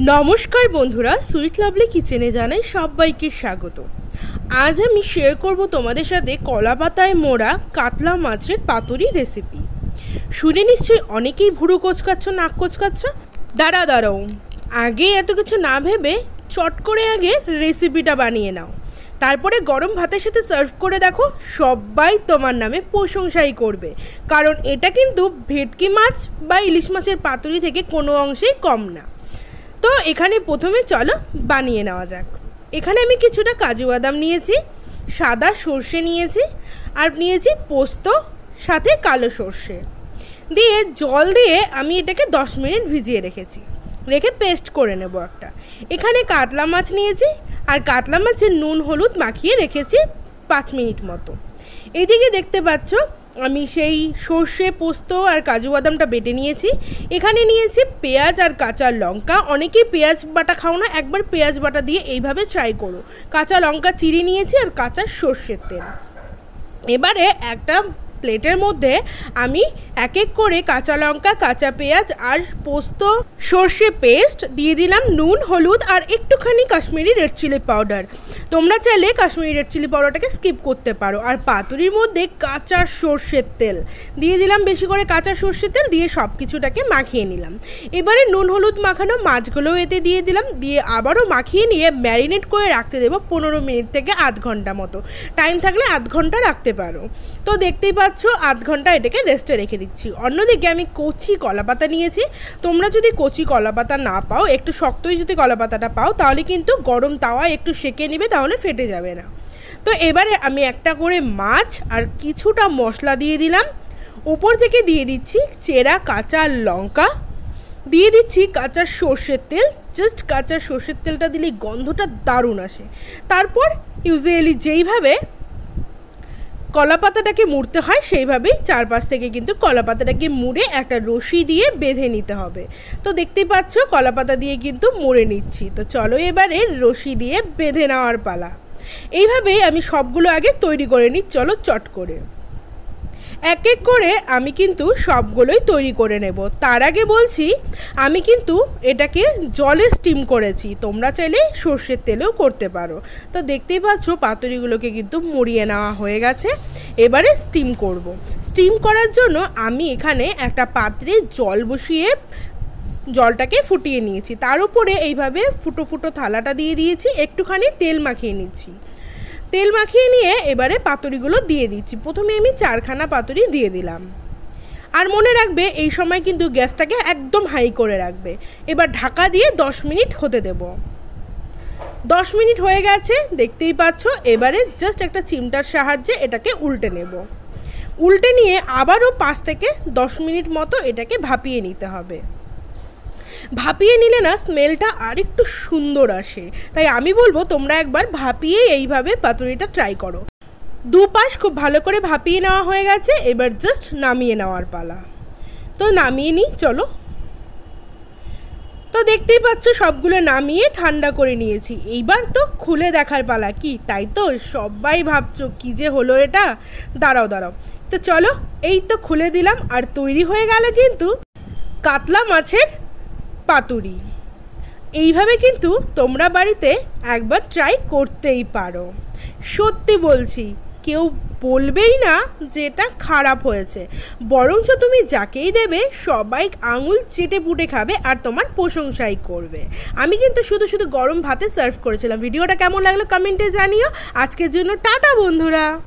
নমস্কার বন্ধুরা, sweet lovely কিচেনে জানাই সবাইকে স্বাগত। আজ আমি শেয়ার করব তোমাদের সাথে কলা পাতায় মোড়া কাতলা মাছের পাতুরি রেসিপি। শুনে নিশ্চয়ই অনেকেই ভুরু কোচকাচ্ছ, নাক কোচকাচ্ছ। দাঁড়াও, আগে এত কিছু না ভেবে চট করে আগে রেসিপিটা বানিয়ে নাও, তারপরে গরম ভাতের সাথে সার্ভ করে দেখো, সবাই তোমার নামে প্রশংসাই করবে। কারণ এটা কিন্তু ভেটকি মাছ বা ইলিশ মাছের পাতুরি থেকে কোনো অংশেই কম না। তো এখানে প্রথমে চলো বানিয়ে নেওয়া যাক। এখানে আমি কিছুটা কাজু বাদাম নিয়েছি, সাদা সর্ষে নিয়েছি, আর নিয়েছি পোস্ত, সাথে কালো সর্ষে দিয়ে জল দিয়ে আমি এটাকে 10 মিনিট ভিজিয়ে রেখে পেস্ট করে নেব একটা। এখানে কাতলা মাছ নিয়েছি, আর কাতলা মাছের নুন হলুদ মাখিয়ে রেখেছি 5 মিনিট মতো। এদিকে দেখতে পাচ্ছ আমি সেই সর্ষে, পোস্ত আর কাজু বাদামটা বেটে নিয়েছি। এখানে নিয়েছি পেঁয়াজ আর কাঁচা লঙ্কা। অনেকেই পেঁয়াজ বাটা খাও না, একবার পেঁয়াজ বাটা দিয়ে এইভাবে ট্রাই করো। কাঁচা লঙ্কা চিড়ে নিয়েছি আর কাঁচা সর্ষের তেল। এবারে একটা প্লেটের মধ্যে আমি এক এক করে কাঁচা লঙ্কা, কাঁচা পেঁয়াজ আর পোস্ত, সর্ষে পেস্ট দিয়ে দিলাম, নুন হলুদ আর একটুখানি কাশ্মীরি রেড চিলি পাউডার। তোমরা চাইলে কাশ্মীরি রেড চিলি পাউডারটাকে স্কিপ করতে পারো। আর পাতুরির মধ্যে কাঁচা সর্ষের তেল দিয়ে দিলাম, বেশি করে কাঁচা সর্ষের তেল দিয়ে সব কিছুটাকে মাখিয়ে নিলাম। এবারে নুন হলুদ মাখানো মাছগুলোও এতে দিয়ে দিলাম, দিয়ে আবারও মাখিয়ে নিয়ে ম্যারিনেট করে রাখতে দেবো 15 মিনিট থেকে আধ ঘন্টা মতো। টাইম থাকলে আধ ঘন্টা রাখতে পারো। তো দেখতেই পাচ্ছ আধ ঘন্টা এটাকে রেস্টে রেখে দিচ্ছি। অন্যদিকে আমি কচি কলাপাতা নিয়েছি। তোমরা যদি কচি কলাপাতা না পাও, একটু শক্তই যদি কলাপাতাটা পাও, তাহলে কিন্তু গরম তাওয়ায় একটু সেঁকে নিবে, তাহলে ফেটে যাবে না। তো এবারে আমি একটা করে মাছ আর কিছুটা মশলা দিয়ে দিলাম। উপর থেকে দিয়ে দিচ্ছি চেরা কাঁচা লঙ্কা, দিয়ে দিচ্ছি কাঁচা সর্ষের তেল। জাস্ট কাঁচা সর্ষের তেলটা দিলে গন্ধটা দারুণ আসে। তারপর ইউজুয়ালি যেইভাবে কলাপাতাটাকে মুড়তে হয় সেইভাবেই চারপাশ থেকে কিন্তু কলাপাতাটাকে মুড়ে একটা রশি দিয়ে বেঁধে নিতে হবে। তো দেখতেই পাচ্ছ কলাপাতা দিয়ে কিন্তু মুড়ে নিচ্ছি। তো চলো এবারে রশি দিয়ে বেঁধে নেওয়ার পালা। এইভাবেই আমি সবগুলো আগে তৈরি করে নিই। চলো চট করে এক এক করে আমি কিন্তু সবগুলোই তৈরি করে নেব। তার আগে বলছি আমি কিন্তু এটাকে জলে স্টিম করেছি, তোমরা চাইলে সর্ষের তেলেও করতে পারো। তো দেখতেই পাচ্ছ পাতুরিগুলোকে কিন্তু মুড়িয়ে নেওয়া হয়ে গেছে। এবারে স্টিম করব। স্টিম করার জন্য আমি এখানে একটা পাত্রে জল বসিয়ে জলটাকে ফুটিয়ে নিয়েছি। তার উপরে এইভাবে ফুটো ফুটো থালাটা দিয়ে দিয়েছি, একটুখানি তেল মাখিয়ে নিচ্ছি। তেল মাখিয়ে নিয়ে এবারে পাতুরিগুলো দিয়ে দিচ্ছি। প্রথমে আমি 4খানা পাতুরি দিয়ে দিলাম। আর মনে রাখবে এই সময় কিন্তু গ্যাসটাকে একদম হাই করে রাখবে। এবার ঢাকা দিয়ে 10 মিনিট হতে দেব। 10 মিনিট হয়ে গেছে, দেখতেই পাচ্ছ। এবারে জাস্ট একটা চিমটার সাহায্যে এটাকে উল্টে নেব। উল্টে নিয়ে আবারও 5 থেকে 10 মিনিট মতো এটাকে ভাপিয়ে নিতে হবে। ভাপিয়ে নিলে না স্মেলটা আরেকটু সুন্দর আসে। তাই আমি বলবো তোমরা একবার ভাপিয়ে এইভাবে পাতুরিটা ট্রাই করো। দুপাশ খুব ভালো করে ভাপিয়ে নেওয়া হয়ে গেছে। এবার জাস্ট নামিয়ে নেওয়ার পালা। তো নামিয়ে নিই চলো। তো দেখতেই পাচ্ছ সবগুলো নামিয়ে ঠান্ডা করে নিয়েছি। এইবার তো খুলে দেখার পালা। কি তাই তো সবাই ভাবছো কি যে হলো এটা। দাঁড়াও। তো চলো, এই তো খুলে দিলাম, আর তৈরি হয়ে গেল কিন্তু কাতলা মাছের পাতুরি। এইভাবে কিন্তু তোমরা বাড়িতে একবার ট্রাই করতেই পারো। সত্যি বলছি, কেউ বলবেই না যে এটা খারাপ হয়েছে, বরঞ্চ তুমি যাকেই দেবে সবাই আঙুল চেটে পুটে খাবে আর তোমার প্রশংসাই করবে। আমি কিন্তু শুধু গরম ভাতে সার্ভ করেছিলাম। ভিডিওটা কেমন লাগলো কমেন্টে জানিও। আজকের জন্য টাটা বন্ধুরা।